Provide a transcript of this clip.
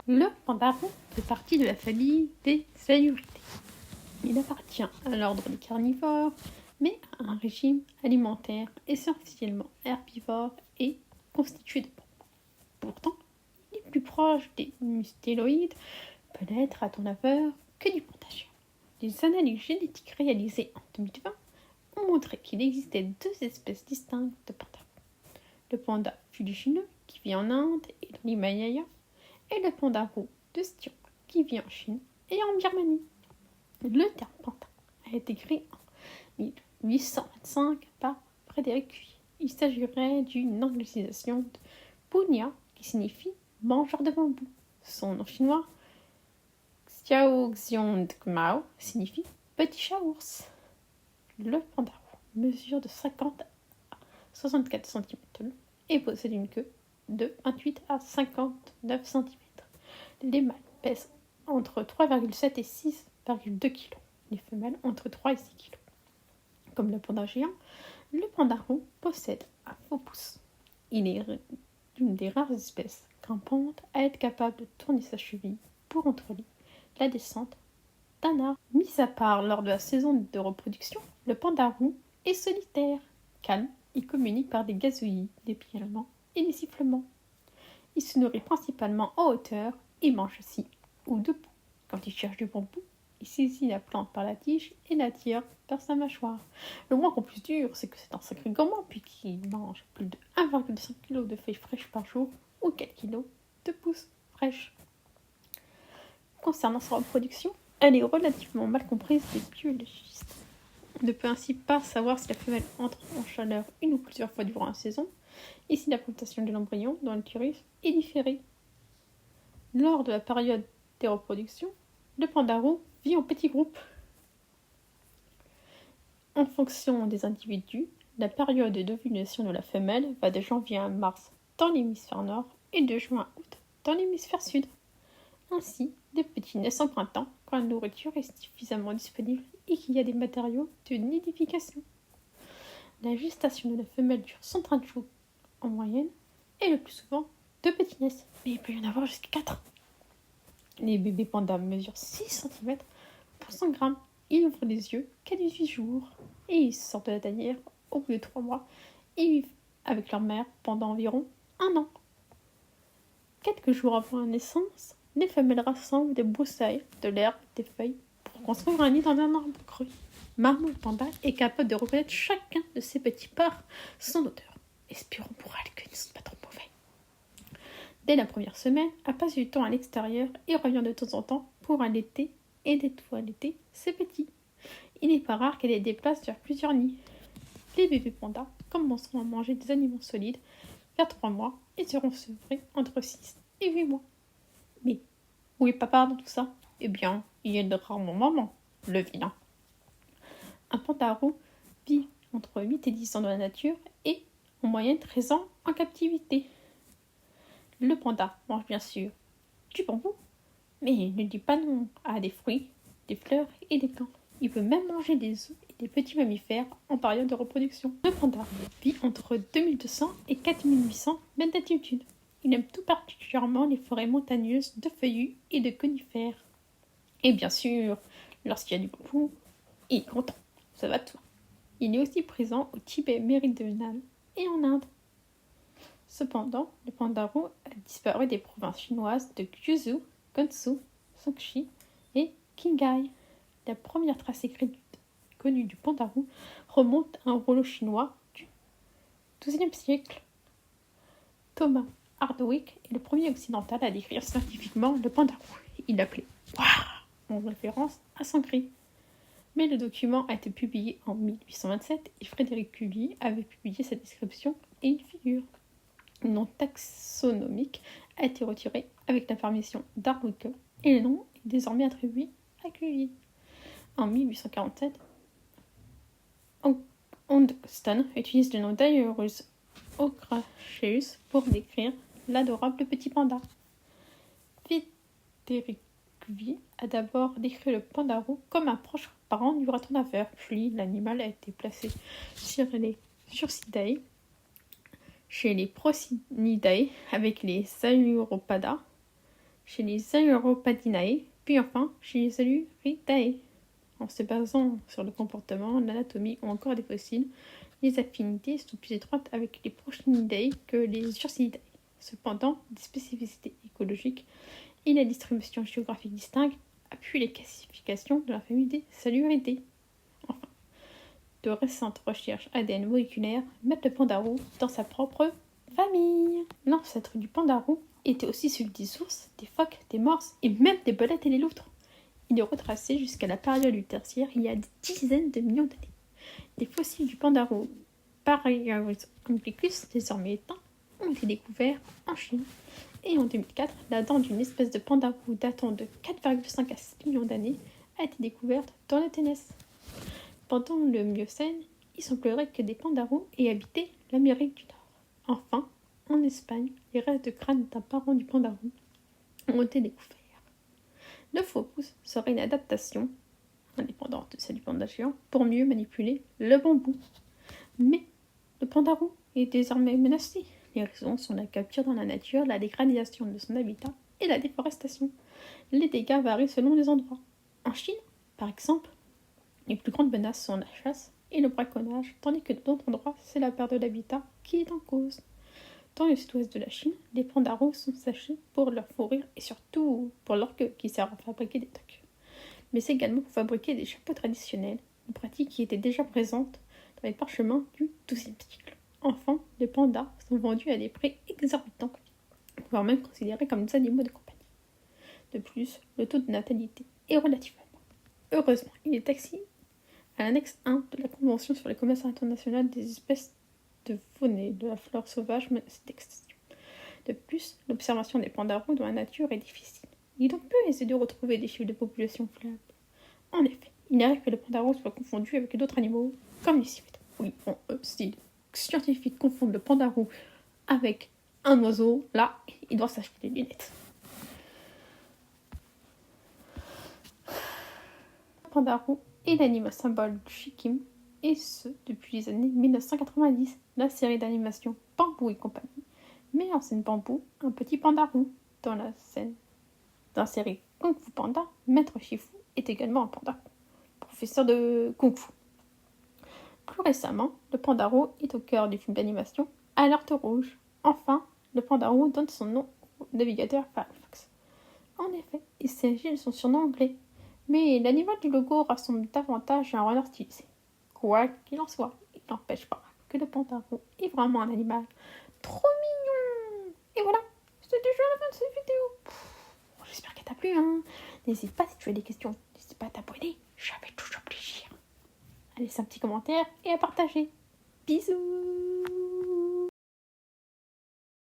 Le pandarou fait partie de la famille des salurités. Il appartient à l'ordre des carnivores, mais a un régime alimentaire essentiellement herbivore et constitué de bambou. Pourtant, il est plus proche des mustéloïdes, peut-être à ton aveur, que du pantagien. Les analyses génétiques réalisées en 2020 ont montré qu'il existait deux espèces distinctes de pandarous. Le panda fuligineux, qui vit en Inde et dans l'Himalaya, et le pandarou de Styron, qui vit en Chine et en Birmanie. Le terme panda a été créé en 1825 par Frédéric Cuvier. Il s'agirait d'une anglicisation de Punya, qui signifie mangeur de bambou. Son nom chinois, Xiaoxiongmao, signifie petit chat ours. Le pandarou mesure de 50 à 64 cm de long et possède une queue de 28 à 59 cm. Les mâles pèsent entre 3,7 et 6,2 kg. Les femelles entre 3 et 6 kg. Comme le panda géant, le pandarou possède un faux pouce. Il est l'une des rares espèces grimpantes à être capable de tourner sa cheville pour contrôler la descente d'un arbre. Mis à part lors de la saison de reproduction, le pandarou est solitaire. Calme, il communique par des gazouillis, des piaulements et des sifflements. Il se nourrit principalement en hauteur et mange assis ou debout. Quand il cherche du bambou, il saisit la plante par la tige et la tire vers sa mâchoire. Le moins qu'on puisse dire, c'est que c'est un sacré gourmand puisqu'il mange plus de 1,5 kg de feuilles fraîches par jour ou 4 kg de pousses fraîches. Concernant sa reproduction, elle est relativement mal comprise des biologistes. On ne peut ainsi pas savoir si la femelle entre en chaleur une ou plusieurs fois durant la saison et si la plantation de l'embryon dans l'utérus est différée. Lors de la période des reproductions, le pandarou vit en petits groupes. En fonction des individus, la période d'ovulation de la femelle va de janvier à mars dans l'hémisphère nord et de juin à août dans l'hémisphère sud. Ainsi, les petits naissent en printemps quand la nourriture est suffisamment disponible et qu'il y a des matériaux de nidification. La gestation de la femelle dure 130 jours en moyenne et le plus souvent 2 petits naissent, mais il peut y en avoir jusqu'à 4. Les bébés pandas mesurent 6 cm pour 100 grammes. Ils ouvrent les yeux qu'à 18 jours et ils sortent de la tanière au bout de 3 mois et vivent avec leur mère pendant environ 1 an. Quelques jours avant la naissance, les femelles rassemblent des broussailles, de l'herbe, des feuilles pour construire un nid dans un arbre creux. Maman panda est capable de reconnaître chacun de ses petits pas sans odeur. Espérons pour elle qu'ils ne sont pas trop mauvais. Dès la première semaine, elle passe du temps à l'extérieur et revient de temps en temps pour allaiter et détoiletter ses petits. Il n'est pas rare qu'elle les déplace vers plusieurs nids. Les bébés pandas commenceront à manger des aliments solides vers 3 mois et seront sevrés entre 6 et 8 mois. Mais où est papa dans tout ça ? Eh bien, il aidera rarement maman, le vilain. Un pandarou vit entre 8 et 10 ans dans la nature et en moyenne 13 ans en captivité. Le panda mange bien sûr du bambou, mais il ne dit pas non à des fruits, des fleurs et des plantes. Il peut même manger des œufs et des petits mammifères en période de reproduction. Le panda vit entre 2200 et 4800 mètres d'altitude. Il aime tout particulièrement les forêts montagneuses de feuillus et de conifères. Et bien sûr, lorsqu'il y a du bambou, il est content, ça va de soi. Il est aussi présent au Tibet méridional et en Inde. Cependant, le pandarou a disparu des provinces chinoises de Guizhou, Gansu, Shaanxi et Qinghai. La première trace écrite connue du pandarou remonte à un rouleau chinois du XIIe siècle. Thomas Hardwick est le premier occidental à décrire scientifiquement le pandarou. Il l'appelait « Waouh » en référence à son cri. Mais le document a été publié en 1827 et Frédéric Cuvier avait publié sa description et une figure. Le nom taxonomique a été retiré avec la permission d'Hardwick et le nom est désormais attribué à Cuvier. En 1847, Hodgson utilise le nom d'Aeurus ocraceus pour décrire l'adorable petit panda. Frédéric Cuvier a d'abord décrit le pandarou comme un proche parent du raton laveur, puis l'animal a été placé sur les Ursidae, chez les Procinidae avec les Sauropoda, chez les Aeropadinae, puis enfin chez les Aluridae. En se basant sur le comportement, l'anatomie ou encore des fossiles, les affinités sont plus étroites avec les Prochinidae que les Ursidae. Cependant, des spécificités écologiques et la distribution géographique distincte appuient les classifications de la famille des Saluridae. Enfin, de récentes recherches ADN moléculaires mettent le pandarou dans sa propre famille. L'ancêtre du pandarou était aussi celui des ours, des phoques, des morses et même des belettes et des loutres. Il est retracé jusqu'à la période du Tertiaire il y a des dizaines de millions d'années. Des fossiles du pandarou Parasaurolophus, désormais éteints, ont été découverts en Chine. Et en 2004, la dent d'une espèce de pandarou datant de 4,5 à 6 millions d'années a été découverte dans le Tennessee. Pendant le Miocène, il semblerait que des pandarous aient habité l'Amérique du Nord. Enfin, en Espagne, les restes de crâne d'un parent du pandarou ont été découverts. Le faux pouce serait une adaptation, indépendante de celle du panda géant, pour mieux manipuler le bambou. Mais le pandarou est désormais menacé. Les raisons sont la capture dans la nature, la dégradation de son habitat et la déforestation. Les dégâts varient selon les endroits. En Chine, par exemple, les plus grandes menaces sont la chasse et le braconnage, tandis que dans d'autres endroits, c'est la perte de l'habitat qui est en cause. Dans le sud-ouest de la Chine, les pandarous sont sachés pour leur fourrure et surtout pour leur queue qui sert à fabriquer des toques. Mais c'est également pour fabriquer des chapeaux traditionnels, une pratique qui était déjà présente dans les parchemins du XIIe siècle. Enfin, les pandas sont vendus à des prix exorbitants, voire même considérés comme des animaux de compagnie. De plus, le taux de natalité est relativement bas. Heureusement, il est taxé à l'annexe 1 de la Convention sur le commerce international des espèces de faune et de la flore sauvage menacée d'extinction. De plus, l'observation des pandarous dans la nature est difficile. Il est donc peu aisé de retrouver des chiffres de population fiables. En effet, il arrive que le pandarou soit confondu avec d'autres animaux, comme les civettes. Oui, bon, si les scientifiques confondent le pandarou avec un oiseau, là, il doit s'acheter des lunettes. Le pandarou est l'animal symbole du Sikkim, et ce, depuis les années 1990. La série d'animation Bambou et compagnie met en scène Bambou, un petit pandarou. Dans la série Kung Fu Panda, Maître Shifu est également un pandarou, professeur de Kung Fu. Plus récemment, le pandarou est au cœur du film d'animation Alerte rouge. Enfin, le pandarou donne son nom au navigateur Firefox. En effet, il s'agit de son surnom anglais, mais l'animal du logo ressemble davantage à un renard stylisé. Quoi qu'il en soit, il n'empêche pas que le pandarou est vraiment un animal trop mignon. Et voilà, c'est déjà la fin de cette vidéo. J'espère qu'elle t'a plu, hein. N'hésite pas si tu as des questions, n'hésite pas à t'abonner, ça fait toujours plaisir. À laisser un petit commentaire et à partager. Bisous.